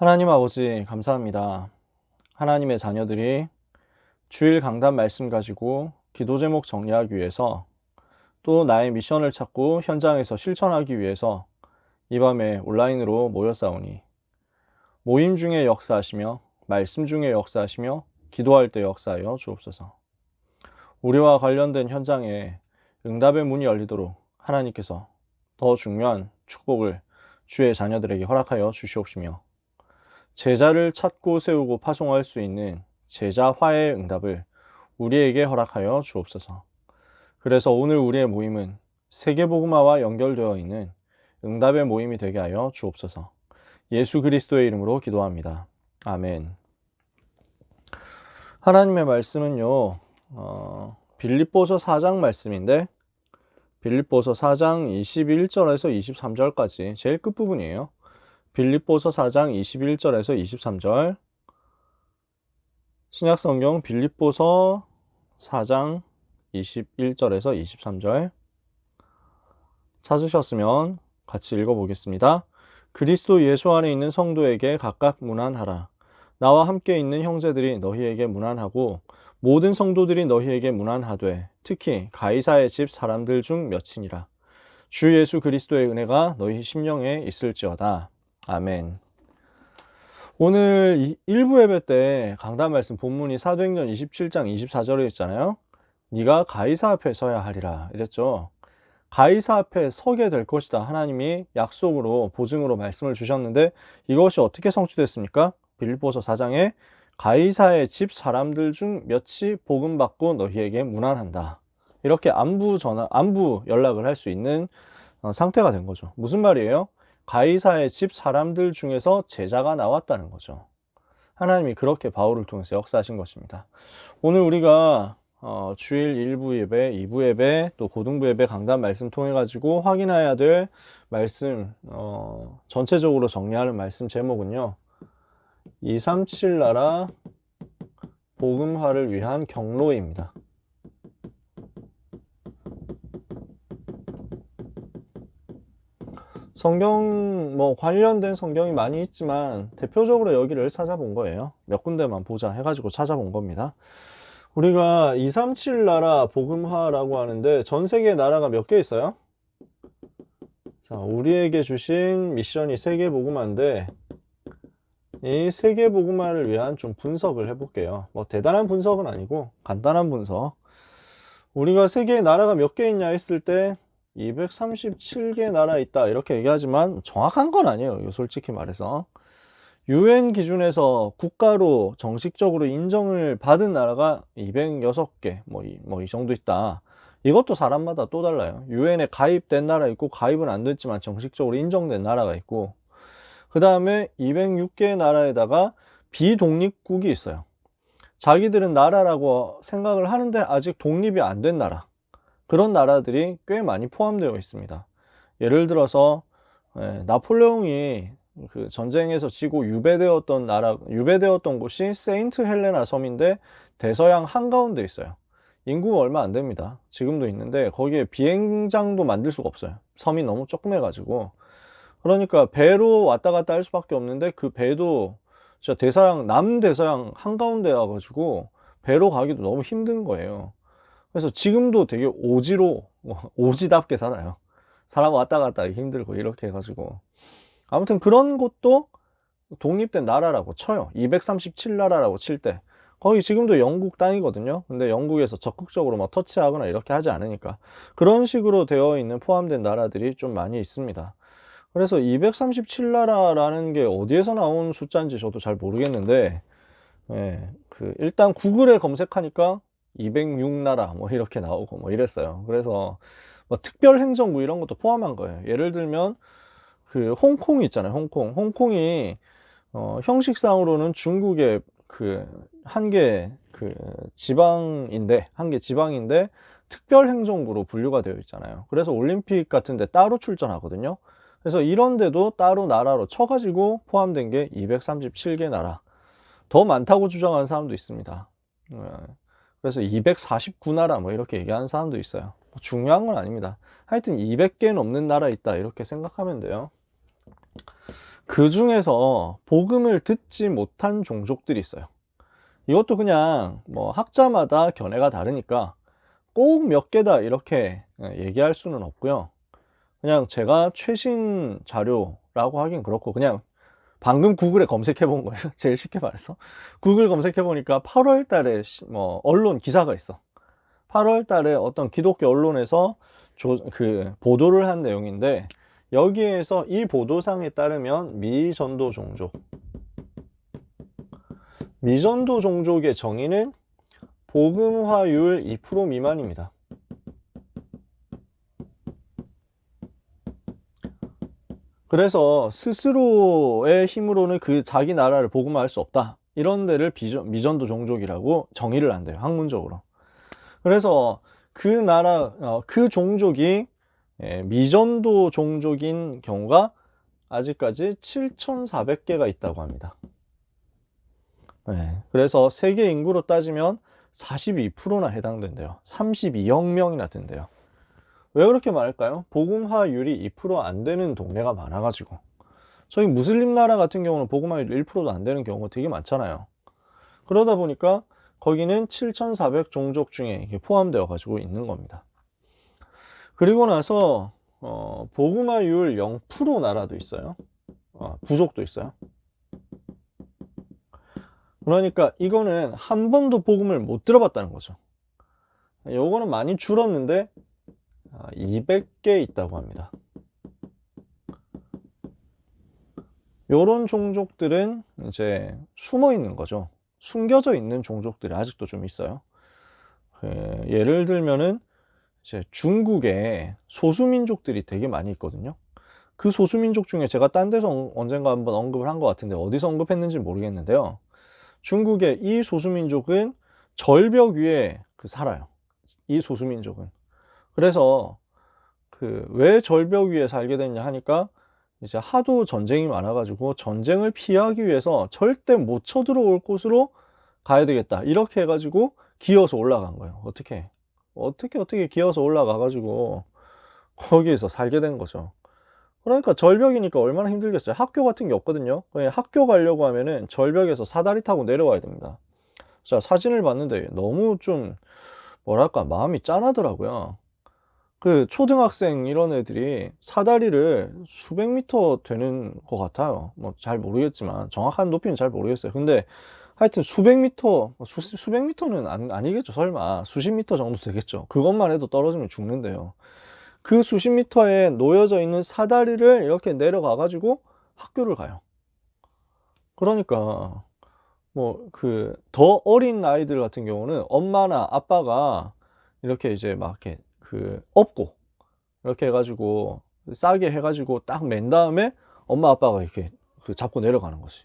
하나님 아버지 감사합니다. 하나님의 자녀들이 주일 강단 말씀 가지고 기도 제목 정리하기 위해서 또 나의 미션을 찾고 현장에서 실천하기 위해서 이 밤에 온라인으로 모였사오니 모임 중에 역사하시며 말씀 중에 역사하시며 기도할 때 역사하여 주옵소서. 우리와 관련된 현장에 응답의 문이 열리도록 하나님께서 더 중요한 축복을 주의 자녀들에게 허락하여 주시옵시며 제자를 찾고 세우고 파송할 수 있는 제자화의 응답을 우리에게 허락하여 주옵소서. 그래서 오늘 우리의 모임은 세계복음화와 연결되어 있는 응답의 모임이 되게 하여 주옵소서. 예수 그리스도의 이름으로 기도합니다. 아멘. 하나님의 말씀은요, 빌립보서 4장 말씀인데 빌립보서 4장 21절에서 23절까지 제일 끝부분이에요. 빌립보서 4장 21절에서 23절, 신약성경 빌립보서 4장 21절에서 23절 찾으셨으면 같이 읽어보겠습니다. 그리스도 예수 안에 있는 성도에게 각각 문안하라. 나와 함께 있는 형제들이 너희에게 문안하고 모든 성도들이 너희에게 문안하되 특히 가이사의 집 사람들 중 몇이니라. 주 예수 그리스도의 은혜가 너희 심령에 있을지어다. 아멘. 오늘 1부 예배 때 강단 말씀 본문이 사도행전 27장 24절에 있잖아요. 네가 가이사 앞에 서야 하리라 이랬죠. 가이사 앞에 서게 될 것이다. 하나님이 약속으로 보증으로 말씀을 주셨는데 이것이 어떻게 성취됐습니까? 빌립보서 4장에 가이사의 집 사람들 중 몇이 복음 받고 너희에게 문안한다. 이렇게 안부 연락을 할 수 있는 상태가 된 거죠. 무슨 말이에요? 가이사의 집 사람들 중에서 제자가 나왔다는 거죠. 하나님이 그렇게 바울을 통해서 역사하신 것입니다. 오늘 우리가 주일 1부 예배, 2부 예배, 또 고등부 예배 강단 말씀 통해 가지고 확인해야 될 말씀, 전체적으로 정리하는 말씀 제목은요, 237 나라 복음화를 위한 경로입니다. 성경 관련된 성경이 많이 있지만 대표적으로 여기를 찾아본 거예요. 몇 군데만 보자 해가지고 찾아본 겁니다. 우리가 237 나라 복음화라고 하는데 전 세계 나라가 몇 개 있어요? 자, 우리에게 주신 미션이 세계 복음화인데 이 세계 복음화를 위한 좀 분석을 해볼게요. 대단한 분석은 아니고 간단한 분석. 우리가 세계에 나라가 몇 개 있냐 했을 때 237개 나라 있다 이렇게 얘기하지만 정확한 건 아니에요. 솔직히 말해서 UN 기준에서 국가로 정식적으로 인정을 받은 나라가 206개 이 정도 있다. 이것도 사람마다 또 달라요. UN에 가입된 나라 있고 가입은 안 됐지만 정식적으로 인정된 나라가 있고, 그 다음에 206개 나라에다가 비독립국이 있어요. 자기들은 나라라고 생각을 하는데 아직 독립이 안 된 나라, 그런 나라들이 꽤 많이 포함되어 있습니다. 예를 들어서 나폴레옹이 그 전쟁에서 지고 유배되었던 곳이 세인트 헬레나 섬인데 대서양 한가운데 있어요. 인구가 얼마 안 됩니다. 지금도 있는데 거기에 비행장도 만들 수가 없어요. 섬이 너무 조그매가지고. 그러니까 배로 왔다 갔다 할 수밖에 없는데 그 배도 진짜 남대서양 한가운데 와가지고 배로 가기도 너무 힘든 거예요. 그래서 지금도 되게 오지답게 살아요. 사람 왔다 갔다 하기 힘들고 이렇게 해가지고. 아무튼 그런 곳도 독립된 나라라고 쳐요. 237나라라고 칠 때. 거기 지금도 영국 땅이거든요. 근데 영국에서 적극적으로 터치하거나 이렇게 하지 않으니까. 그런 식으로 되어 있는 포함된 나라들이 좀 많이 있습니다. 그래서 237나라라는 게 어디에서 나온 숫자인지 저도 잘 모르겠는데, 일단 구글에 검색하니까 206나라 이렇게 나오고 이랬어요. 그래서 특별 행정구 이런 것도 포함한 거예요. 예를 들면 그 홍콩 있잖아요. 홍콩이 형식상으로는 중국의 한 개 지방인데 특별 행정구로 분류가 되어 있잖아요. 그래서 올림픽 같은 데 따로 출전하거든요. 그래서 이런 데도 따로 나라로 쳐가지고 포함된 게 237개 나라. 더 많다고 주장하는 사람도 있습니다. 그래서 249나라 이렇게 얘기하는 사람도 있어요. 중요한 건 아닙니다. 하여튼 200개 넘는 나라 있다 이렇게 생각하면 돼요. 그 중에서 복음을 듣지 못한 종족들이 있어요. 이것도 그냥 뭐 학자마다 견해가 다르니까 꼭 몇 개다 이렇게 얘기할 수는 없고요. 그냥 제가 최신 자료라고 하긴 그렇고 그냥 방금 구글에 검색해 본 거예요. 제일 쉽게 말해서 구글 검색해 보니까 8월 달에 뭐 언론 기사가 있어. 8월 달에 어떤 기독교 언론에서 보도를 한 내용인데, 여기에서 이 보도상에 따르면 미전도 종족의 정의는 복음화율 2% 미만입니다. 그래서 스스로의 힘으로는 그 자기 나라를 복음화할 수 없다, 이런 데를 미전도 종족이라고 정의를 한대요, 학문적으로. 그래서 그 종족이 미전도 종족인 경우가 아직까지 7,400개가 있다고 합니다. 그래서 세계 인구로 따지면 42%나 해당된대요. 32억 명이나 된대요. 왜 그렇게 말할까요? 복음화율이 2%안 되는 동네가 많아가지고. 저희 무슬림 나라 같은 경우는 복음화율 1%도 안 되는 경우가 되게 많잖아요. 그러다 보니까 거기는 7,400 종족 중에 포함되어 가지고 있는 겁니다. 그리고 나서 복음화율 0% 나라도 있어요. 부족도 있어요. 그러니까 이거는 한 번도 복음을 못 들어봤다는 거죠. 요거는 많이 줄었는데 200개 있다고 합니다. 요런 종족들은 이제 숨어 있는 거죠. 숨겨져 있는 종족들이 아직도 좀 있어요. 예를 들면은 이제 중국에 소수민족들이 되게 많이 있거든요. 그 소수민족 중에 제가 딴 데서 언젠가 한번 언급을 한 것 같은데 어디서 언급했는지 모르겠는데요. 중국의 이 소수민족은 절벽 위에 살아요. 이 소수민족은. 그래서 왜 절벽 위에 살게 됐냐 하니까 이제 하도 전쟁이 많아가지고 전쟁을 피하기 위해서 절대 못 쳐들어올 곳으로 가야 되겠다, 이렇게 해가지고 기어서 올라간 거예요. 어떻게 기어서 올라가가지고 거기에서 살게 된 거죠. 그러니까 절벽이니까 얼마나 힘들겠어요. 학교 같은 게 없거든요. 학교 가려고 하면은 절벽에서 사다리 타고 내려와야 됩니다. 자, 사진을 봤는데 너무 좀 뭐랄까 마음이 짠하더라고요. 초등학생 이런 애들이 사다리를 수백 미터 되는 것 같아요. 뭐 잘 모르겠지만 정확한 높이는 잘 모르겠어요. 근데 하여튼 수백 미터, 수백 미터는 아니겠죠. 설마 수십 미터 정도 되겠죠. 그것만 해도 떨어지면 죽는데요. 그 수십 미터에 놓여져 있는 사다리를 이렇게 내려가 가지고 학교를 가요. 그러니까 뭐 더 어린 아이들 같은 경우는 엄마나 아빠가 이렇게 이제 막 이렇게 업고 이렇게 해가지고 싸게 해가지고 딱 맨 다음에 엄마 아빠가 이렇게 잡고 내려가는 거지.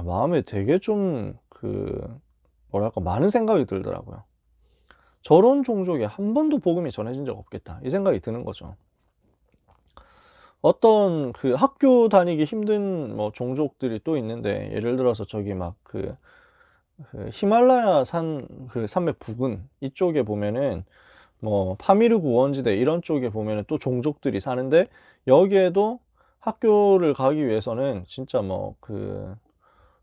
마음에 되게 좀 뭐랄까 많은 생각이 들더라고요. 저런 종족에 한 번도 복음이 전해진 적 없겠다, 이 생각이 드는 거죠. 어떤 학교 다니기 힘든 뭐 종족들이 또 있는데, 예를 들어서 저기 막 히말라야 산맥 부근 이쪽에 보면은 뭐 파미르 구원지대 이런 쪽에 보면은 또 종족들이 사는데, 여기에도 학교를 가기 위해서는 진짜 뭐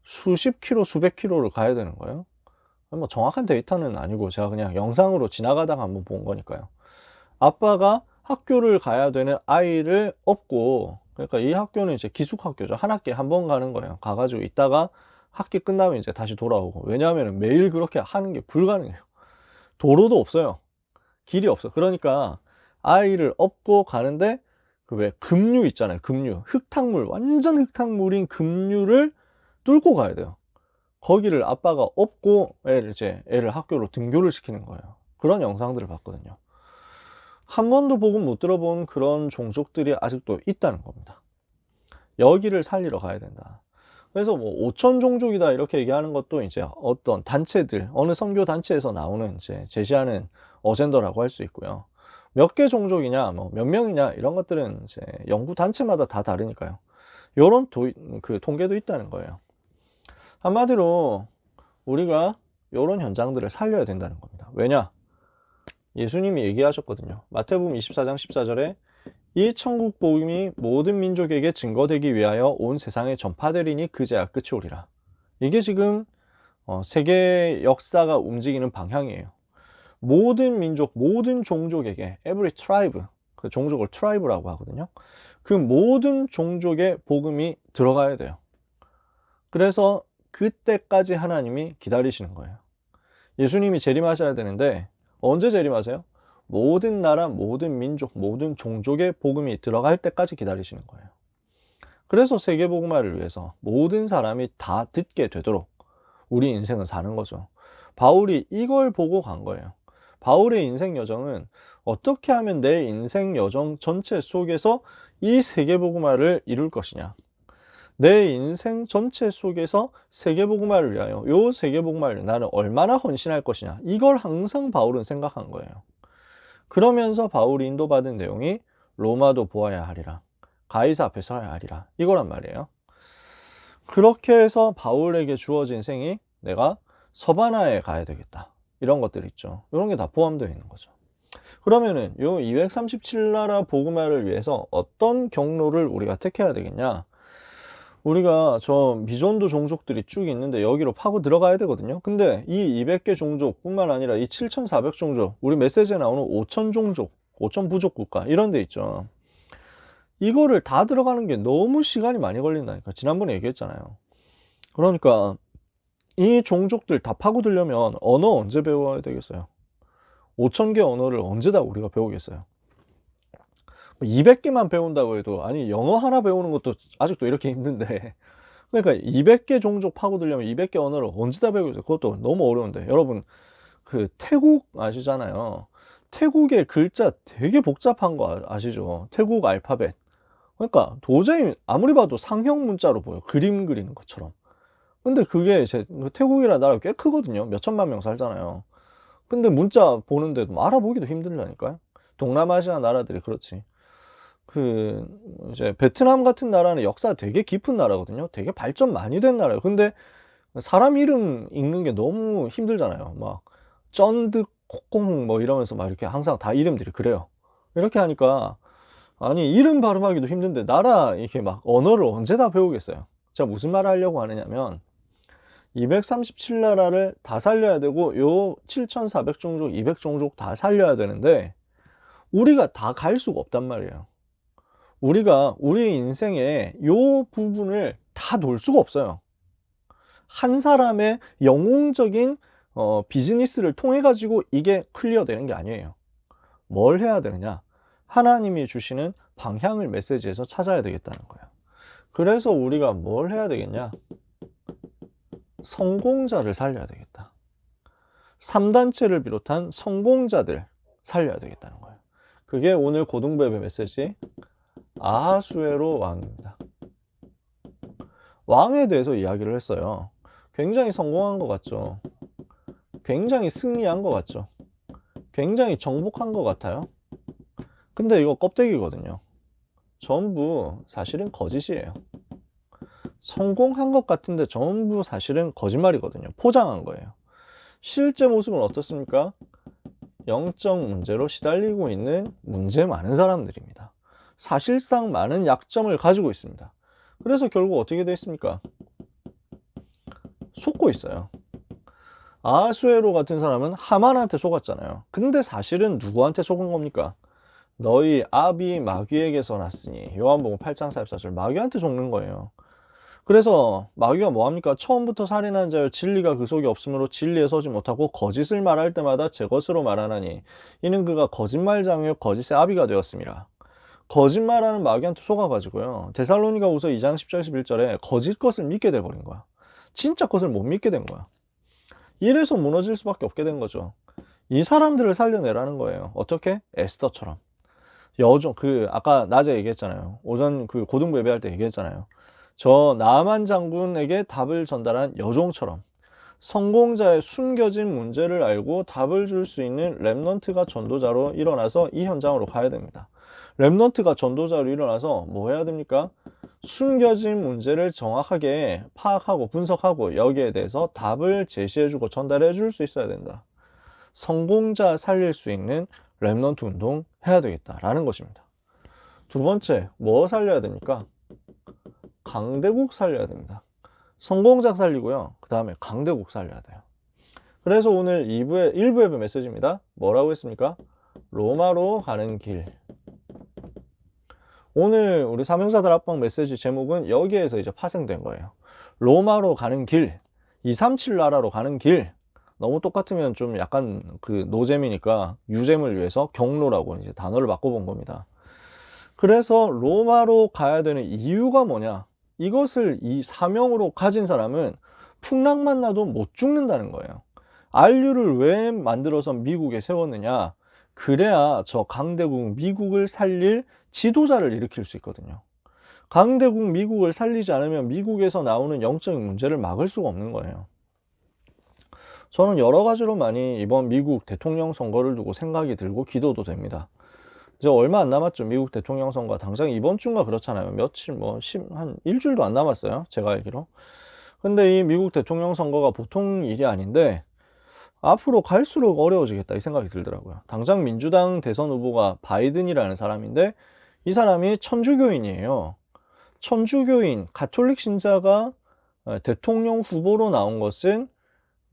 수십 킬로 수백 킬로를 가야 되는 거예요. 뭐 정확한 데이터는 아니고 제가 그냥 영상으로 지나가다가 한번 본 거니까요. 아빠가 학교를 가야 되는 아이를 업고, 그러니까 이 학교는 이제 기숙학교죠. 한 학기에 한 번 가는 거예요. 가가지고 있다가 학기 끝나면 이제 다시 돌아오고. 왜냐하면 매일 그렇게 하는 게 불가능해요. 도로도 없어요. 길이 없어. 그러니까 아이를 업고 가는데 왜 급류 있잖아요. 급류. 흙탕물, 완전 흙탕물인 급류를 뚫고 가야 돼요. 거기를 아빠가 업고 애를 학교로 등교를 시키는 거예요. 그런 영상들을 봤거든요. 한 번도 복음 못 들어본 그런 종족들이 아직도 있다는 겁니다. 여기를 살리러 가야 된다. 그래서 뭐 5천 종족이다 이렇게 얘기하는 것도 이제 어떤 단체들, 어느 선교 단체에서 나오는 이제 제시하는 어젠더라고 할 수 있고요. 몇 개 종족이냐, 뭐 몇 명이냐, 이런 것들은 이제 연구 단체마다 다 다르니까요. 요런 통계도 있다는 거예요. 한마디로 우리가 요런 현장들을 살려야 된다는 겁니다. 왜냐? 예수님이 얘기하셨거든요. 마태복음 24장 14절에 이 천국 복음이 모든 민족에게 증거되기 위하여 온 세상에 전파되리니 그제야 끝이 오리라. 이게 지금 세계 역사가 움직이는 방향이에요. 모든 민족, 모든 종족에게 every tribe, 그 종족을 tribe라고 하거든요. 그 모든 종족의 복음이 들어가야 돼요. 그래서 그때까지 하나님이 기다리시는 거예요. 예수님이 재림하셔야 되는데 언제 재림하세요? 모든 나라, 모든 민족, 모든 종족의 복음이 들어갈 때까지 기다리시는 거예요. 그래서 세계복음화를 위해서 모든 사람이 다 듣게 되도록 우리 인생은 사는 거죠. 바울이 이걸 보고 간 거예요. 바울의 인생 여정은 어떻게 하면 내 인생 여정 전체 속에서 이 세계복음화를 이룰 것이냐, 내 인생 전체 속에서 세계복음화를 위하여 요 세계복음화를 나는 얼마나 헌신할 것이냐, 이걸 항상 바울은 생각한 거예요. 그러면서 바울이 인도받은 내용이 로마도 보아야 하리라, 가이사 앞에 서야 하리라, 이거란 말이에요. 그렇게 해서 바울에게 주어진 생이 내가 서바나에 가야 되겠다, 이런 것들 있죠. 이런 게 다 포함되어 있는 거죠. 그러면은 요 237나라 복음화를 위해서 어떤 경로를 우리가 택해야 되겠냐? 우리가 저 미전도 종족들이 쭉 있는데 여기로 파고 들어가야 되거든요. 근데 이 200개 종족 뿐만 아니라 이 7400 종족, 우리 메시지에 나오는 5000 종족, 5000 부족 국가 이런 데 있죠. 이거를 다 들어가는 게 너무 시간이 많이 걸린다니까. 지난번에 얘기했잖아요. 그러니까 이 종족들 다 파고들려면 언어 언제 배워야 되겠어요? 5000개 언어를 언제 다 우리가 배우겠어요? 200개만 배운다고 해도, 아니 영어 하나 배우는 것도 아직도 이렇게 힘든데, 그러니까 200개 종족 파고들려면 200개 언어를 언제 다 배우겠어요? 그것도 너무 어려운데. 여러분, 그 태국 아시잖아요. 태국의 글자 되게 복잡한 거 아시죠? 태국 알파벳. 그러니까 도저히 아무리 봐도 상형 문자로 보여. 그림 그리는 것처럼. 근데 그게 태국이라는 나라가 꽤 크거든요. 몇 천만 명 살잖아요. 근데 문자 보는데도 알아보기도 힘들다니까요. 동남아시아 나라들이 그렇지. 그 이제 베트남 같은 나라는 역사가 되게 깊은 나라거든요. 되게 발전 많이 된 나라예요. 근데 사람 이름 읽는 게 너무 힘들잖아요. 막 쩐드 콕콩 뭐 이러면서 막 이렇게 항상 다 이름들이 그래요. 이렇게 하니까 아니 이름 발음하기도 힘든데 나라 이렇게 막 언어를 언제 다 배우겠어요. 제가 무슨 말을 하려고 하느냐면 237나라를 다 살려야 되고 요 7400 종족, 200 종족 다 살려야 되는데 우리가 다 갈 수가 없단 말이에요. 우리가 우리 인생에 요 부분을 다 돌 수가 없어요. 한 사람의 영웅적인 비즈니스를 통해 가지고 이게 클리어 되는 게 아니에요. 뭘 해야 되느냐? 하나님이 주시는 방향을 메시지에서 찾아야 되겠다는 거예요. 그래서 우리가 뭘 해야 되겠냐? 성공자를 살려야 되겠다. 3단체를 비롯한 성공자들 살려야 되겠다는 거예요. 그게 오늘 고등부의 메시지 아하수에로 왕입니다. 왕에 대해서 이야기를 했어요. 굉장히 성공한 것 같죠? 굉장히 승리한 것 같죠? 굉장히 정복한 것 같아요? 근데 이거 껍데기거든요. 전부 사실은 거짓이에요. 성공한 것 같은데 전부 사실은 거짓말이거든요. 포장한 거예요. 실제 모습은 어떻습니까? 영적 문제로 시달리고 있는 문제 많은 사람들입니다. 사실상 많은 약점을 가지고 있습니다. 그래서 결국 어떻게 됐습니까? 속고 있어요. 아하수에로 같은 사람은 하만한테 속았잖아요. 근데 사실은 누구한테 속은 겁니까? 너희 아비 마귀에게서 났으니, 요한복음 8장 44절, 마귀한테 속는 거예요. 그래서 마귀가 뭐합니까? 처음부터 살인한 자여 진리가 그 속에 없으므로 진리에 서지 못하고 거짓을 말할 때마다 제 것으로 말하나니 이는 그가 거짓말장이요 거짓의 아비가 되었습니다. 거짓말하는 마귀한테 속아가지고요, 데살로니가후서 2장 10절 11절에 거짓 것을 믿게 돼버린 거야. 진짜 것을 못 믿게 된 거야. 이래서 무너질 수밖에 없게 된 거죠. 이 사람들을 살려내라는 거예요. 어떻게? 에스더처럼. 여종, 아까 낮에 얘기했잖아요. 오전 고등부 예배할 때 얘기했잖아요. 저 나만 장군에게 답을 전달한 여종처럼 성공자의 숨겨진 문제를 알고 답을 줄 수 있는 렘넌트가 전도자로 일어나서 이 현장으로 가야 됩니다. 렘넌트가 전도자로 일어나서 뭐 해야 됩니까? 숨겨진 문제를 정확하게 파악하고 분석하고 여기에 대해서 답을 제시해주고 전달해 줄 수 있어야 된다. 성공자 살릴 수 있는 렘넌트 운동 해야 되겠다라는 것입니다. 두 번째, 뭐 살려야 됩니까? 강대국 살려야 됩니다. 성공작 살리고요. 그 다음에 강대국 살려야 돼요. 그래서 오늘 1부의 메시지입니다. 뭐라고 했습니까? 로마로 가는 길. 오늘 우리 삼형사들 합방 메시지 제목은 여기에서 이제 파생된 거예요. 로마로 가는 길, 237 나라로 가는 길. 너무 똑같으면 좀 약간 그 노잼이니까 유잼을 위해서 경로라고 이제 단어를 바꿔본 겁니다. 그래서 로마로 가야 되는 이유가 뭐냐? 이것을 이 사명으로 가진 사람은 풍랑만 나도 못 죽는다는 거예요. RU를 왜 만들어서 미국에 세웠느냐? 그래야 저 강대국 미국을 살릴 지도자를 일으킬 수 있거든요. 강대국 미국을 살리지 않으면 미국에서 나오는 영적인 문제를 막을 수가 없는 거예요. 저는 여러 가지로 많이 이번 미국 대통령 선거를 두고 생각이 들고 기도도 됩니다. 이제 얼마 안 남았죠. 미국 대통령 선거 당장 이번 주인가 그렇잖아요. 며칠 한 일주일도 안 남았어요. 제가 알기로. 근데 이 미국 대통령 선거가 보통 일이 아닌데 앞으로 갈수록 어려워지겠다 이 생각이 들더라고요. 당장 민주당 대선 후보가 바이든이라는 사람인데 이 사람이 천주교인이에요. 천주교인 가톨릭 신자가 대통령 후보로 나온 것은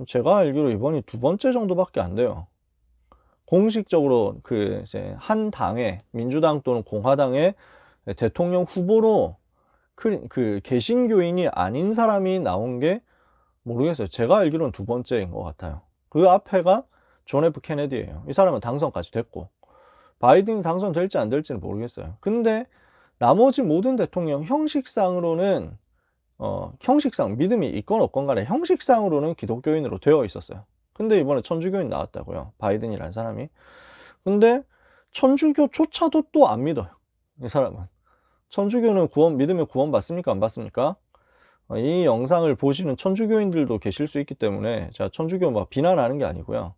제가 알기로 이번이 두 번째 정도밖에 안 돼요. 공식적으로 그 이제 한 당의 민주당 또는 공화당의 대통령 후보로 그 개신교인이 아닌 사람이 나온 게 모르겠어요. 제가 알기로는 두 번째인 것 같아요. 그 앞에가 존 F 케네디예요. 이 사람은 당선까지 됐고 바이든이 당선될지 안 될지는 모르겠어요. 근데 나머지 모든 대통령 형식상으로는 형식상 믿음이 있건 없건 간에 형식상으로는 기독교인으로 되어 있었어요. 근데 이번에 천주교인 나왔다고요. 바이든이라는 사람이. 근데 천주교조차도 또 안 믿어요. 이 사람은. 천주교는 믿으면 구원 받습니까? 안 받습니까? 이 영상을 보시는 천주교인들도 계실 수 있기 때문에 제가 천주교 막 비난하는 게 아니고요.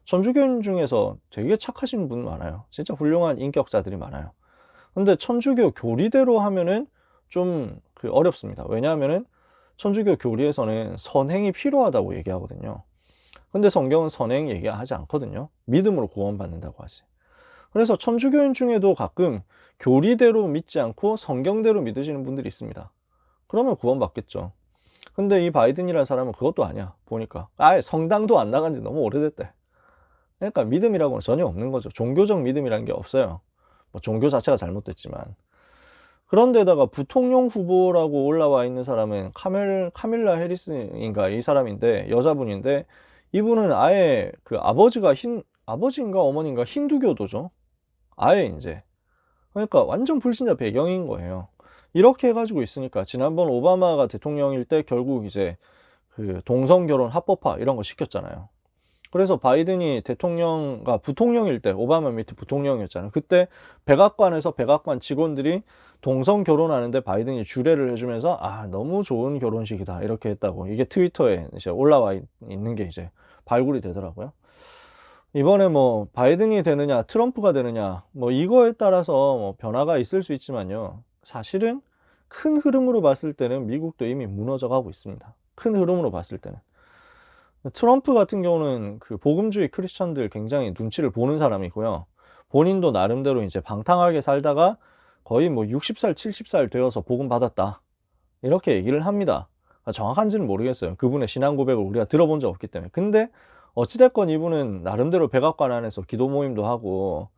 천주교인 중에서 되게 착하신 분 많아요. 진짜 훌륭한 인격자들이 많아요. 근데 천주교 교리대로 하면은 좀 어렵습니다. 왜냐하면은 천주교 교리에서는 선행이 필요하다고 얘기하거든요. 근데 성경은 선행 얘기하지 않거든요. 믿음으로 구원받는다고 하지. 그래서 천주교인 중에도 가끔 교리대로 믿지 않고 성경대로 믿으시는 분들이 있습니다. 그러면 구원받겠죠. 근데 이 바이든이라는 사람은 그것도 아니야. 보니까 아예 성당도 안 나간 지 너무 오래됐대. 그러니까 믿음이라고는 전혀 없는 거죠. 종교적 믿음이라는 게 없어요. 뭐 종교 자체가 잘못됐지만. 그런데다가 부통령 후보라고 올라와 있는 사람은 카밀라 해리스인가 이 사람인데 여자분인데 이분은 아예 그 아버지인가 어머니인가 힌두교도죠. 아예 이제 그러니까 완전 불신자 배경인 거예요. 이렇게 해가지고 있으니까 지난번 오바마가 대통령일 때 결국 이제 그 동성결혼 합법화 이런 거 시켰잖아요. 그래서 바이든이 부통령일 때 오바마 밑에 부통령이었잖아요. 그때 백악관에서 백악관 직원들이 동성 결혼하는데 바이든이 주례를 해주면서 너무 좋은 결혼식이다 이렇게 했다고 이게 트위터에 이제 올라와 있는 게 이제 발굴이 되더라고요. 이번에 뭐 바이든이 되느냐 트럼프가 되느냐 뭐 이거에 따라서 뭐 변화가 있을 수 있지만요. 사실은 큰 흐름으로 봤을 때는 미국도 이미 무너져 가고 있습니다. 큰 흐름으로 봤을 때는. 트럼프 같은 경우는 그 복음주의 크리스천들 굉장히 눈치를 보는 사람이고요. 본인도 나름대로 이제 방탕하게 살다가 거의 뭐 60살, 70살 되어서 복음 받았다. 이렇게 얘기를 합니다. 정확한지는 모르겠어요. 그분의 신앙 고백을 우리가 들어본 적 없기 때문에. 근데 어찌됐건 이분은 나름대로 백악관 안에서 기도 모임도 하고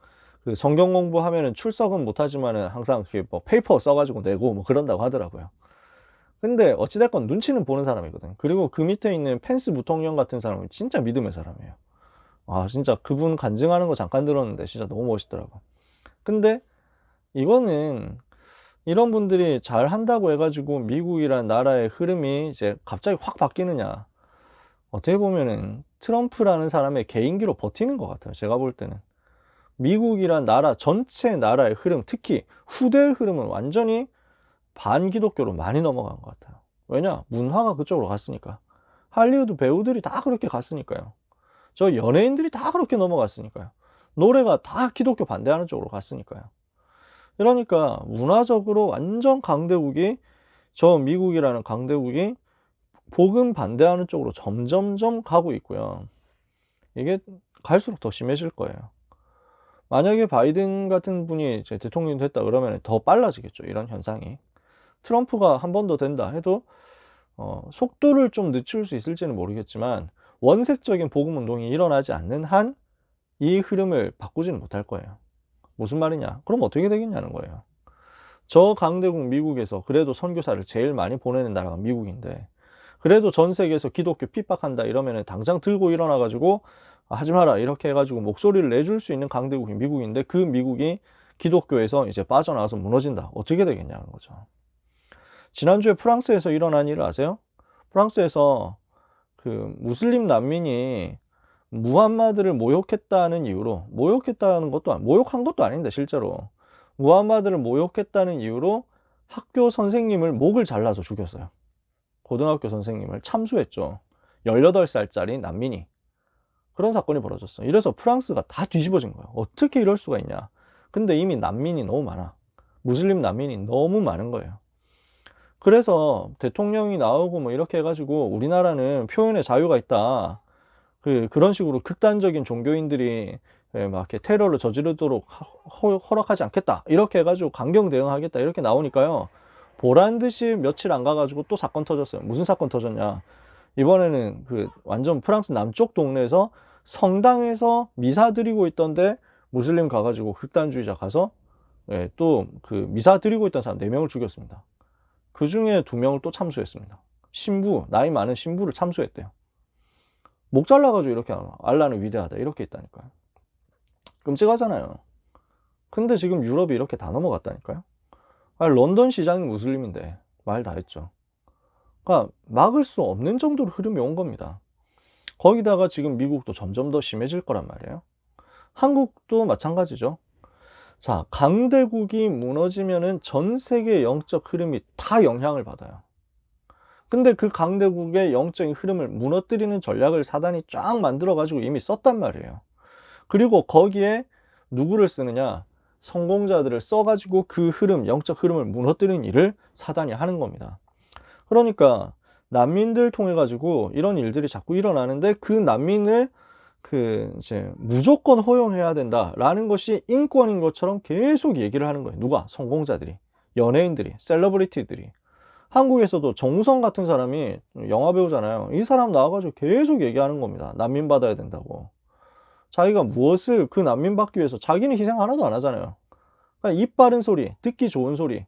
그 성경 공부하면은 출석은 못하지만은 항상 뭐 페이퍼 써가지고 내고 뭐 그런다고 하더라고요. 근데 어찌됐건 눈치는 보는 사람이거든. 그리고 그 밑에 있는 펜스 부통령 같은 사람은 진짜 믿음의 사람이에요. 진짜 그분 간증하는 거 잠깐 들었는데 진짜 너무 멋있더라고. 근데 이거는 이런 분들이 잘 한다고 해가지고 미국이란 나라의 흐름이 이제 갑자기 확 바뀌느냐. 어떻게 보면은 트럼프라는 사람의 개인기로 버티는 것 같아요. 제가 볼 때는. 미국이란 나라 전체 나라의 흐름, 특히 후대의 흐름은 완전히 반기독교로 많이 넘어간 것 같아요. 왜냐? 문화가 그쪽으로 갔으니까. 할리우드 배우들이 다 그렇게 갔으니까요. 저 연예인들이 다 그렇게 넘어갔으니까요. 노래가 다 기독교 반대하는 쪽으로 갔으니까요. 그러니까 문화적으로 완전 강대국이 저 미국이라는 강대국이 복음 반대하는 쪽으로 점점점 가고 있고요. 이게 갈수록 더 심해질 거예요. 만약에 바이든 같은 분이 이제 대통령이 됐다 그러면 더 빨라지겠죠, 이런 현상이. 트럼프가 한 번 더 된다 해도 속도를 좀 늦출 수 있을지는 모르겠지만 원색적인 복음 운동이 일어나지 않는 한 이 흐름을 바꾸지는 못할 거예요. 무슨 말이냐? 그럼 어떻게 되겠냐는 거예요. 저 강대국 미국에서 그래도 선교사를 제일 많이 보내는 나라가 미국인데, 그래도 전 세계에서 기독교 핍박한다 이러면은 당장 들고 일어나 가지고 하지 마라 이렇게 해 가지고 목소리를 내줄 수 있는 강대국이 미국인데, 그 미국이 기독교에서 이제 빠져나와서 무너진다. 어떻게 되겠냐는 거죠. 지난주에 프랑스에서 일어난 일을 아세요? 프랑스에서 그 무슬림 난민이 무함마드를 모욕했다는 이유로, 모욕했다는 것도 모욕한 것도 아닌데 실제로 무함마드를 모욕했다는 이유로 학교 선생님을 목을 잘라서 죽였어요. 고등학교 선생님을 참수했죠. 18살짜리 난민이. 그런 사건이 벌어졌어요. 이래서 프랑스가 다 뒤집어진 거예요. 어떻게 이럴 수가 있냐. 근데 이미 난민이 너무 많아. 무슬림 난민이 너무 많은 거예요. 그래서 대통령이 나오고 뭐 이렇게 해가지고 우리나라는 표현의 자유가 있다, 그런 식으로 극단적인 종교인들이 막 이렇게 테러를 저지르도록 허락하지 않겠다 이렇게 해가지고 강경 대응하겠다 이렇게 나오니까요, 보란 듯이 며칠 안 가가지고 또 사건 터졌어요. 무슨 사건 터졌냐, 이번에는 완전 프랑스 남쪽 동네에서 성당에서 미사 드리고 있던데 무슬림 가가지고 극단주의자 가서 또 미사 드리고 있던 사람 4명을 죽였습니다. 그 중에 2명을 또 참수했습니다. 신부, 나이 많은 신부를 참수했대요. 목 잘라가지고 이렇게 알라는 위대하다 이렇게 있다니까요. 끔찍하잖아요. 근데 지금 유럽이 이렇게 다 넘어갔다니까요. 런던 시장이 무슬림인데 말 다 했죠. 그러니까 막을 수 없는 정도로 흐름이 온 겁니다. 거기다가 지금 미국도 점점 더 심해질 거란 말이에요. 한국도 마찬가지죠. 자, 강대국이 무너지면은 전 세계의 영적 흐름이 다 영향을 받아요. 근데 그 강대국의 영적인 흐름을 무너뜨리는 전략을 사단이 쫙 만들어가지고 이미 썼단 말이에요. 그리고 거기에 누구를 쓰느냐? 성공자들을 써가지고 그 흐름, 영적 흐름을 무너뜨리는 일을 사단이 하는 겁니다. 그러니까 난민들 통해 가지고 이런 일들이 자꾸 일어나는데, 그 난민을 이제 무조건 허용해야 된다라는 것이 인권인 것처럼 계속 얘기를 하는 거예요. 누가? 성공자들이, 연예인들이, 셀러브리티들이. 한국에서도 정우성 같은 사람이 영화 배우잖아요. 이 사람 나와가지고 계속 얘기하는 겁니다. 난민 받아야 된다고. 자기가 무엇을 그 난민 받기 위해서 자기는 희생 하나도 안 하잖아요. 그러니까 입 바른 소리, 듣기 좋은 소리,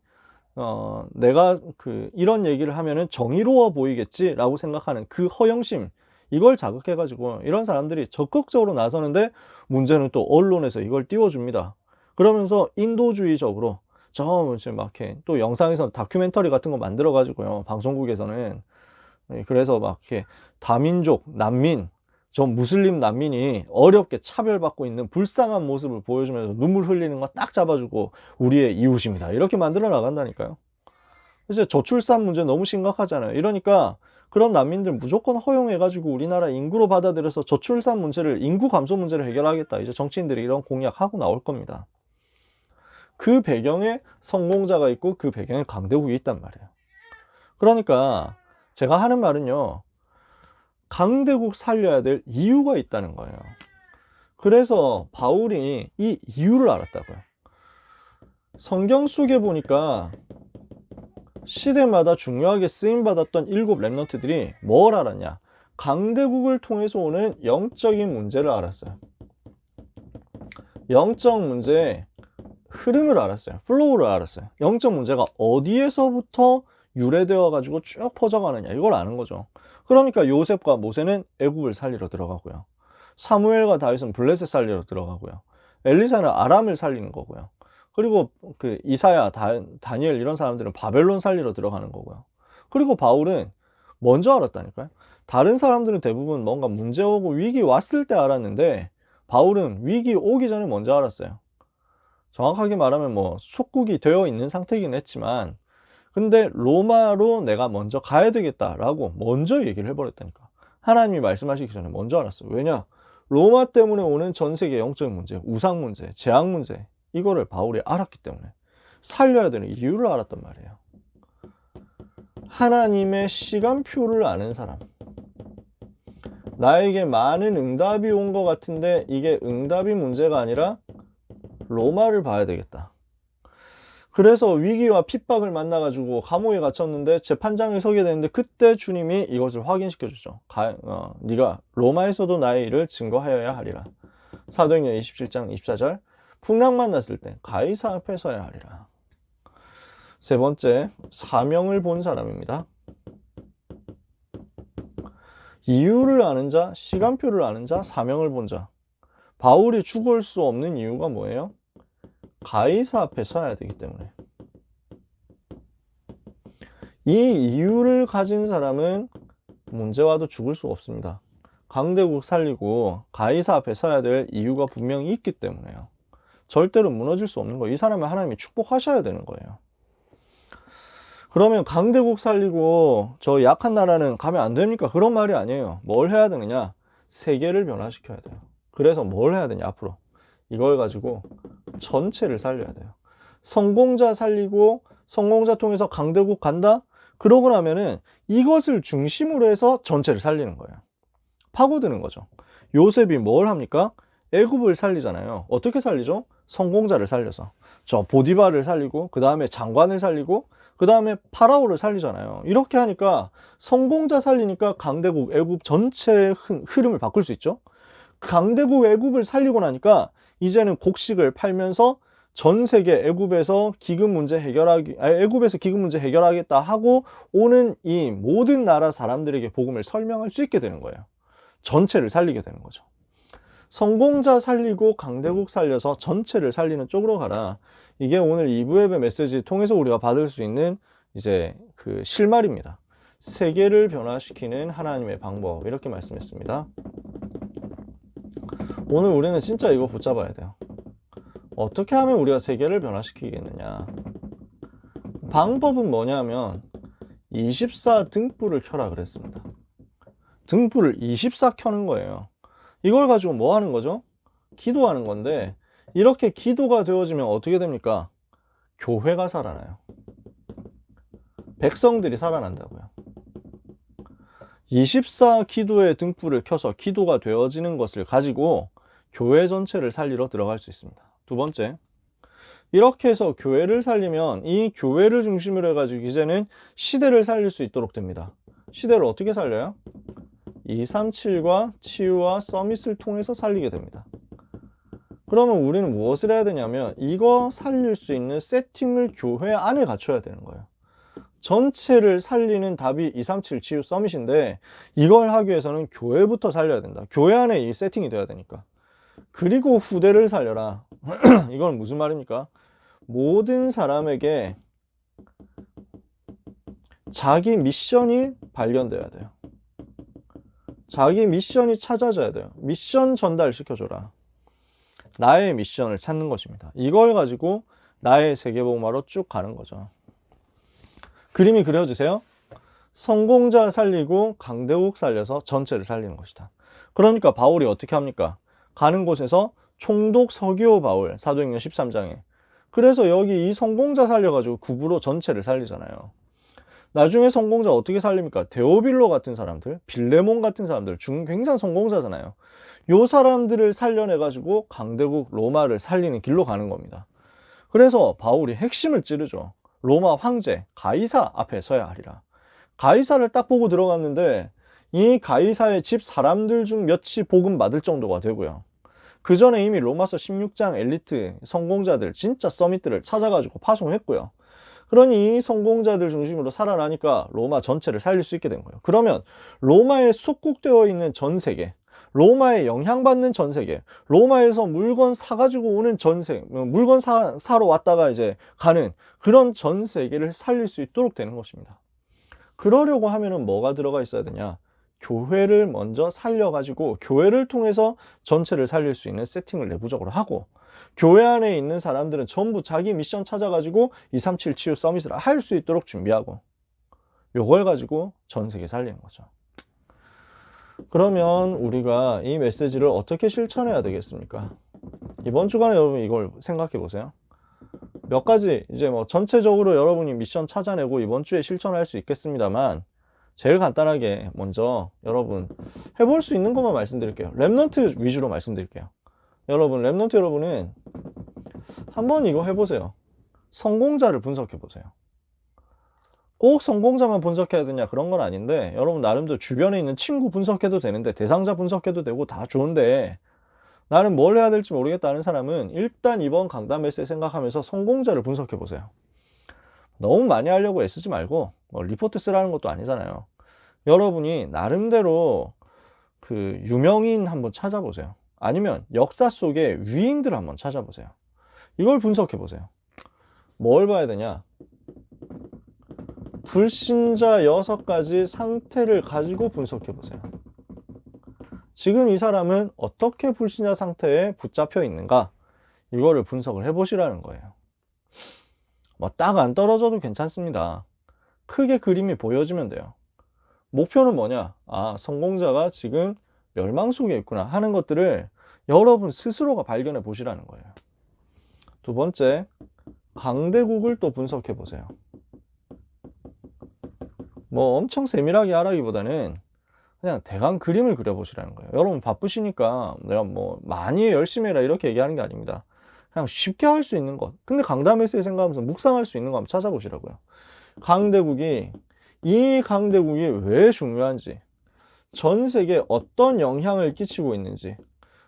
내가 이런 얘기를 하면은 정의로워 보이겠지라고 생각하는 그 허영심, 이걸 자극해가지고 이런 사람들이 적극적으로 나서는데, 문제는 또 언론에서 이걸 띄워줍니다. 그러면서 인도주의적으로 이제 막 이렇게 또 영상에서 다큐멘터리 같은 거 만들어가지고요, 방송국에서는. 그래서 막 이렇게 다민족 난민, 저 무슬림 난민이 어렵게 차별받고 있는 불쌍한 모습을 보여주면서 눈물 흘리는 거 딱 잡아주고 우리의 이웃입니다 이렇게 만들어 나간다니까요. 이제 저출산 문제 너무 심각하잖아요. 이러니까 그런 난민들 무조건 허용해가지고 우리나라 인구로 받아들여서 저출산 문제를, 인구 감소 문제를 해결하겠다, 이제 정치인들이 이런 공약하고 나올 겁니다. 그 배경에 성공자가 있고 그 배경에 강대국이 있단 말이에요. 그러니까 제가 하는 말은요, 강대국 살려야 될 이유가 있다는 거예요. 그래서 바울이 이 이유를 알았다고요. 성경 속에 보니까 시대마다 중요하게 쓰임받았던 7 렘넌트들이 뭘 알았냐? 강대국을 통해서 오는 영적인 문제를 알았어요. 영적 문제의 흐름을 알았어요. 플로우를 알았어요. 영적 문제가 어디에서부터 유래되어 가지고 쭉 퍼져가느냐, 이걸 아는 거죠. 그러니까 요셉과 모세는 애굽을 살리러 들어가고요, 사무엘과 다윗은 블레셋 살리러 들어가고요, 엘리사는 아람을 살리는 거고요, 그리고 이사야, 다니엘 이런 사람들은 바벨론 살리러 들어가는 거고요. 그리고 바울은 먼저 알았다니까요. 다른 사람들은 대부분 뭔가 문제 오고 위기 왔을 때 알았는데, 바울은 위기 오기 전에 먼저 알았어요. 정확하게 말하면 뭐 속국이 되어 있는 상태이긴 했지만, 근데 로마로 내가 먼저 가야 되겠다라고 먼저 얘기를 해버렸다니까. 하나님이 말씀하시기 전에 먼저 알았어요. 왜냐? 로마 때문에 오는 전 세계 영적인 문제, 우상 문제, 재앙 문제, 이거를 바울이 알았기 때문에 살려야 되는 이유를 알았단 말이에요. 하나님의 시간표를 아는 사람. 나에게 많은 응답이 온 것 같은데 이게 응답이 문제가 아니라 로마를 봐야 되겠다. 그래서 위기와 핍박을 만나가지고 감옥에 갇혔는데 재판장에 서게 되는데 그때 주님이 이것을 확인시켜 주죠. 네가 로마에서도 나의 일을 증거하여야 하리라. 사도행전 27장 24절. 풍랑 만났을 때 가이사 앞에 서야 하리라. 세 번째, 사명을 본 사람입니다. 이유를 아는 자, 시간표를 아는 자, 사명을 본 자. 바울이 죽을 수 없는 이유가 뭐예요? 가이사 앞에 서야 되기 때문에. 이 이유를 가진 사람은 문제 와도 죽을 수가 없습니다. 강대국 살리고 가이사 앞에 서야 될 이유가 분명히 있기 때문에요. 절대로 무너질 수 없는 거예요. 이 사람을 하나님이 축복하셔야 되는 거예요. 그러면 강대국 살리고 저 약한 나라는 가면 안 됩니까? 그런 말이 아니에요. 뭘 해야 되느냐? 세계를 변화시켜야 돼요. 그래서 뭘 해야 되냐 앞으로? 이걸 가지고 전체를 살려야 돼요. 성공자 살리고 성공자 통해서 강대국 간다? 그러고 나면은 이것을 중심으로 해서 전체를 살리는 거예요. 파고드는 거죠. 요셉이 뭘 합니까? 애굽을 살리잖아요. 어떻게 살리죠? 성공자를 살려서. 저 보디발을 살리고 그 다음에 장관을 살리고 그 다음에 파라오를 살리잖아요. 이렇게 하니까 성공자 살리니까 강대국 애굽 전체의 흐름을 바꿀 수 있죠. 강대국 애굽을 살리고 나니까 이제는 곡식을 팔면서 전 세계 애굽에서 기금 문제 애굽에서 기금 문제 해결하겠다 하고 오는 이 모든 나라 사람들에게 복음을 설명할 수 있게 되는 거예요. 전체를 살리게 되는 거죠. 성공자 살리고 강대국 살려서 전체를 살리는 쪽으로 가라. 이게 오늘 2부 예배 메시지 통해서 우리가 받을 수 있는 이제 그 실말입니다. 세계를 변화시키는 하나님의 방법, 이렇게 말씀했습니다. 오늘 우리는 진짜 이거 붙잡아야 돼요. 어떻게 하면 우리가 세계를 변화시키겠느냐? 방법은 뭐냐면 24 등불을 켜라 그랬습니다. 등불을 24 켜는 거예요. 이걸 가지고 뭐 하는 거죠? 기도하는 건데, 이렇게 기도가 되어지면 어떻게 됩니까? 교회가 살아나요. 백성들이 살아난다고요. 24 기도의 등불을 켜서 기도가 되어지는 것을 가지고 교회 전체를 살리러 들어갈 수 있습니다. 두 번째, 이렇게 해서 교회를 살리면 이 교회를 중심으로 해가지고 이제는 시대를 살릴 수 있도록 됩니다. 시대를 어떻게 살려요? 237과 치유와 서밋을 통해서 살리게 됩니다. 그러면 우리는 무엇을 해야 되냐면 이거 살릴 수 있는 세팅을 교회 안에 갖춰야 되는 거예요. 전체를 살리는 답이 237 치유 서밋인데 이걸 하기 위해서는 교회부터 살려야 된다. 교회 안에 이 세팅이 돼야 되니까. 그리고 후대를 살려라. 이건 무슨 말입니까? 모든 사람에게 자기 미션이 발견돼야 돼요. 자기 미션이 찾아져야 돼요. 미션 전달시켜줘라. 나의 미션을 찾는 것입니다. 이걸 가지고 나의 세계복음화로 쭉 가는 거죠. 그림이 그려주세요. 성공자 살리고 강대국 살려서 전체를 살리는 것이다. 그러니까 바울이 어떻게 합니까? 가는 곳에서 총독 서기오 바울, 사도행전 13장에. 그래서 여기 이 성공자 살려가지고 국으로 전체를 살리잖아요. 나중에 성공자 어떻게 살립니까? 데오빌로 같은 사람들, 빌레몬 같은 사람들, 굉장히 성공자잖아요. 요 사람들을 살려내가지고 강대국 로마를 살리는 길로 가는 겁니다. 그래서 바울이 핵심을 찌르죠. 로마 황제 가이사 앞에 서야 하리라. 가이사를 딱 보고 들어갔는데 이 가이사의 집 사람들 중 몇이 복음 받을 정도가 되고요. 그 전에 이미 로마서 16장 엘리트 성공자들 진짜 서밋들을 찾아가지고 파송했고요. 그러니 이 성공자들 중심으로 살아나니까 로마 전체를 살릴 수 있게 된 거예요. 그러면 로마에 숙국되어 있는 전 세계, 로마에 영향받는 전 세계, 로마에서 물건 사가지고 오는 전 세계, 물건 사러 왔다가 이제 가는 그런 전 세계를 살릴 수 있도록 되는 것입니다. 그러려고 하면은 뭐가 들어가 있어야 되냐? 교회를 먼저 살려가지고 교회를 통해서 전체를 살릴 수 있는 세팅을 내부적으로 하고, 교회 안에 있는 사람들은 전부 자기 미션 찾아가지고 237 치유 서밋을 할 수 있도록 준비하고, 요걸 가지고 전 세계 살리는 거죠. 그러면 우리가 이 메시지를 어떻게 실천해야 되겠습니까? 이번 주간에 여러분 이걸 생각해 보세요. 몇 가지 이제 뭐 전체적으로 여러분이 미션 찾아내고 이번 주에 실천할 수 있겠습니다만, 제일 간단하게 먼저 여러분 해볼 수 있는 것만 말씀드릴게요. 랩넌트 위주로 말씀드릴게요. 여러분, 랩넌트 여러분은 한번 이거 해보세요. 성공자를 분석해보세요. 꼭 성공자만 분석해야 되냐 그런 건 아닌데, 여러분 나름대로 주변에 있는 친구 분석해도 되는데, 대상자 분석해도 되고 다 좋은데, 나는 뭘 해야 될지 모르겠다는 사람은 일단 이번 강단 메시지 생각하면서 성공자를 분석해보세요. 너무 많이 하려고 애쓰지 말고, 뭐 리포트 쓰라는 것도 아니잖아요. 여러분이 나름대로 그 유명인 한번 찾아보세요. 아니면 역사 속의 위인들 한번 찾아보세요. 이걸 분석해보세요. 뭘 봐야 되냐? 불신자 6가지 상태를 가지고 분석해보세요. 지금 이 사람은 어떻게 불신자 상태에 붙잡혀 있는가? 이거를 분석을 해보시라는 거예요. 뭐 딱 안 떨어져도 괜찮습니다. 크게 그림이 보여지면 돼요. 목표는 뭐냐? 아, 성공자가 지금 멸망 속에 있구나 하는 것들을 여러분 스스로가 발견해 보시라는 거예요. 두 번째, 강대국을 또 분석해 보세요. 뭐 엄청 세밀하게 하라기보다는 그냥 대강 그림을 그려보시라는 거예요. 여러분 바쁘시니까 내가 뭐 많이 열심히 해라 이렇게 얘기하는 게 아닙니다. 그냥 쉽게 할 수 있는 것. 근데 강단 메시지 생각하면서 묵상할 수 있는 거 한번 찾아보시라고요. 이 강대국이 왜 중요한지, 전 세계에 어떤 영향을 끼치고 있는지,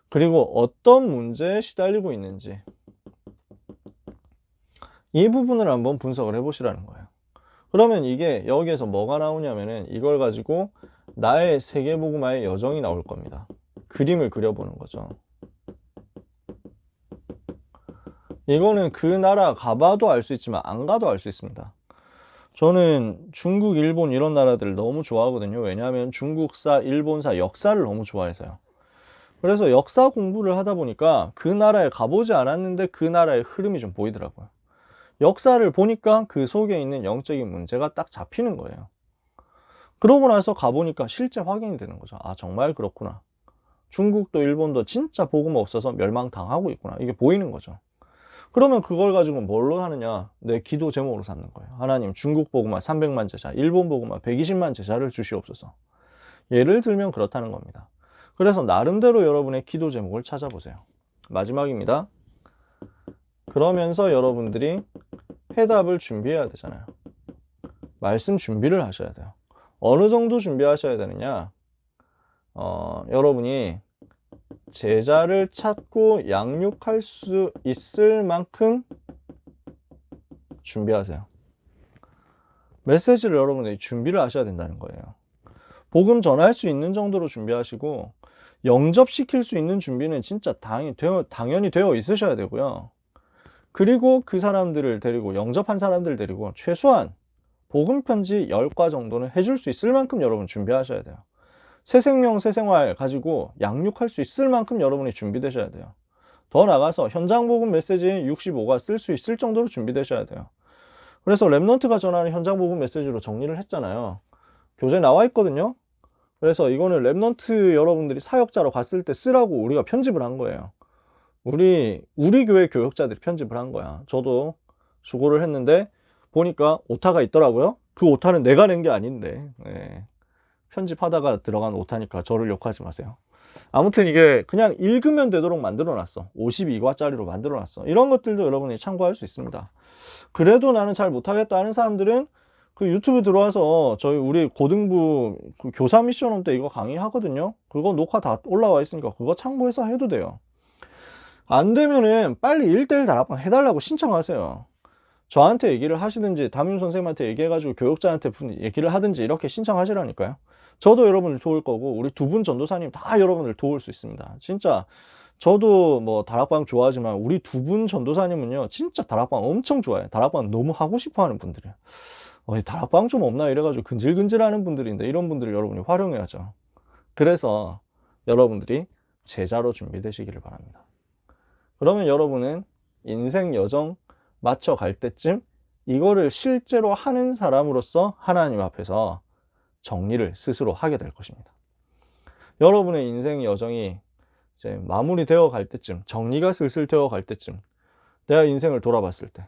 그리고 어떤 문제에 시달리고 있는지, 이 부분을 한번 분석을 해보시라는 거예요. 그러면 이게 여기에서 뭐가 나오냐면은 이걸 가지고 나의 세계복음화의 여정이 나올 겁니다. 그림을 그려보는 거죠. 이거는 그 나라 가봐도 알 수 있지만 안 가도 알 수 있습니다. 저는 중국, 일본 이런 나라들을 너무 좋아하거든요. 왜냐하면 중국사, 일본사 역사를 너무 좋아해서요. 그래서 역사 공부를 하다 보니까 그 나라에 가보지 않았는데 그 나라의 흐름이 좀 보이더라고요. 역사를 보니까 그 속에 있는 영적인 문제가 딱 잡히는 거예요. 그러고 나서 가보니까 실제 확인이 되는 거죠. 아, 정말 그렇구나. 중국도 일본도 진짜 복음 없어서 멸망당하고 있구나. 이게 보이는 거죠. 그러면 그걸 가지고 뭘로 하느냐? 내 기도 제목으로 삼는 거예요. 하나님, 중국 복음화 300만 제자, 일본 복음화 120만 제자를 주시옵소서. 예를 들면 그렇다는 겁니다. 그래서 나름대로 여러분의 기도 제목을 찾아보세요. 마지막입니다. 그러면서 여러분들이 해답을 준비해야 되잖아요. 말씀 준비를 하셔야 돼요. 어느 정도 준비하셔야 되느냐? 여러분이 제자를 찾고 양육할 수 있을 만큼 준비하세요. 메시지를 여러분들이 준비를 하셔야 된다는 거예요. 복음 전할 수 있는 정도로 준비하시고, 영접시킬 수 있는 준비는 진짜 당연히 되어 있으셔야 되고요. 그리고 그 사람들을 데리고, 영접한 사람들을 데리고 최소한 복음 편지 10과 정도는 해줄 수 있을 만큼 여러분 준비하셔야 돼요. 새 생명, 새 생활 가지고 양육할 수 있을 만큼 여러분이 준비되셔야 돼요. 더 나가서 현장 복음 메시지 65가 쓸 수 있을 정도로 준비되셔야 돼요. 그래서 랩넌트가 전하는 현장 복음 메시지로 정리를 했잖아요. 교재에 나와 있거든요. 그래서 이거는 랩넌트 여러분들이 사역자로 갔을 때 쓰라고 우리가 편집을 한 거예요. 우리 교회 교역자들이 편집을 한 거야. 저도 수고를 했는데 보니까 오타가 있더라고요. 그 오타는 내가 낸 게 아닌데, 네. 편집하다가 들어간 오타니까 저를 욕하지 마세요. 아무튼 이게 그냥 읽으면 되도록 만들어 놨어. 52과짜리로 만들어 놨어. 이런 것들도 여러분이 참고할 수 있습니다. 그래도 나는 잘 못하겠다 하는 사람들은 그 유튜브 들어와서 우리 고등부 그 교사 미션홈 때 이거 강의하거든요. 그거 녹화 다 올라와 있으니까 그거 참고해서 해도 돼요. 안 되면은 빨리 1:1 다락방 해달라고 신청하세요. 저한테 얘기를 하시든지 담임 선생님한테 얘기해가지고 교육자한테 얘기를 하든지 이렇게 신청하시라니까요. 저도 여러분을 도울 거고 우리 2분 전도사님 다 여러분을 도울 수 있습니다. 진짜 저도 뭐 다락방 좋아하지만 우리 2분 전도사님은요 진짜 다락방 엄청 좋아해요. 다락방 너무 하고 싶어 하는 분들이에요. 다락방 좀 없나 이래가지고 근질근질 하는 분들인데 이런 분들을 여러분이 활용해야죠. 그래서 여러분들이 제자로 준비되시기를 바랍니다. 그러면 여러분은 인생 여정 맞춰 갈 때쯤 이거를 실제로 하는 사람으로서 하나님 앞에서 정리를 스스로 하게 될 것입니다. 여러분의 인생 여정이 이제 마무리되어 갈 때쯤, 정리가 슬슬 되어 갈 때쯤, 내가 인생을 돌아봤을 때,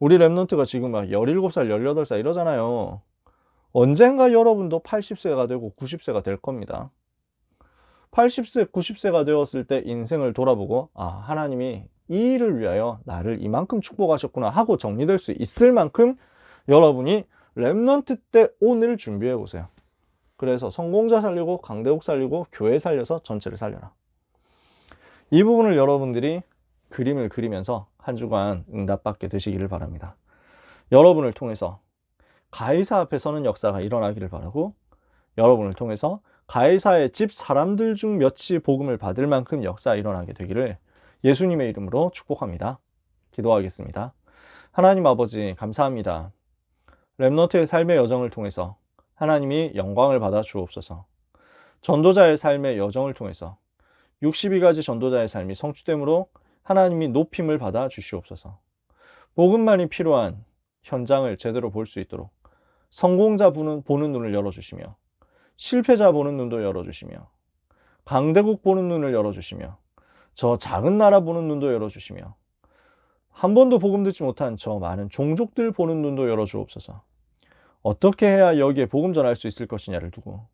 우리 랩넌트가 지금 막 17살, 18살 이러잖아요. 언젠가 여러분도 80세가 되고 90세가 될 겁니다. 80세, 90세가 되었을 때 인생을 돌아보고, 아, 하나님이 이 일을 위하여 나를 이만큼 축복하셨구나 하고 정리될 수 있을 만큼 여러분이 렘넌트 때 오늘 준비해 보세요. 그래서 성공자 살리고 강대국 살리고 교회 살려서 전체를 살려라. 이 부분을 여러분들이 그림을 그리면서 한 주간 응답받게 되시기를 바랍니다. 여러분을 통해서 가이사 앞에 서는 역사가 일어나기를 바라고, 여러분을 통해서 가이사의 집 사람들 중 몇이 복음을 받을 만큼 역사가 일어나게 되기를 예수님의 이름으로 축복합니다. 기도하겠습니다. 하나님 아버지 감사합니다. 렘넌트의 삶의 여정을 통해서 하나님이 영광을 받아 주옵소서. 전도자의 삶의 여정을 통해서 62가지 전도자의 삶이 성취됨으로 하나님이 높임을 받아 주시옵소서. 복음만이 필요한 현장을 제대로 볼 수 있도록 성공자 보는 눈을 열어주시며, 실패자 보는 눈도 열어주시며, 강대국 보는 눈을 열어주시며, 저 작은 나라 보는 눈도 열어주시며, 한 번도 복음 듣지 못한 저 많은 종족들 보는 눈도 열어주옵소서. 어떻게 해야 여기에 복음 전할 수 있을 것이냐를 두고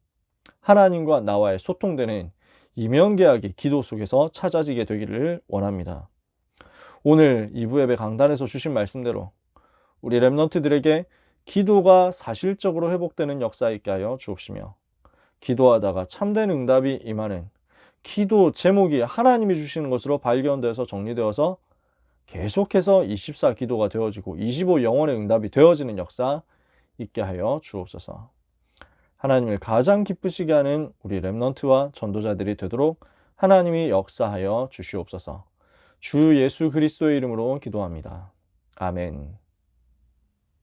하나님과 나와의 소통되는 이면계약이 기도 속에서 찾아지게 되기를 원합니다. 오늘 2부 예배 강단에서 주신 말씀대로 우리 렘넌트들에게 기도가 사실적으로 회복되는 역사 있게 하여 주옵시며, 기도하다가 참된 응답이 임하는 기도 제목이 하나님이 주시는 것으로 발견되어서 정리되어서 계속해서 24 기도가 되어지고 25 영혼의 응답이 되어지는 역사 있게 하여 주옵소서. 하나님을 가장 기쁘시게 하는 우리 렘넌트와 전도자들이 되도록 하나님이 역사하여 주시옵소서. 주 예수 그리스도의 이름으로 기도합니다. 아멘.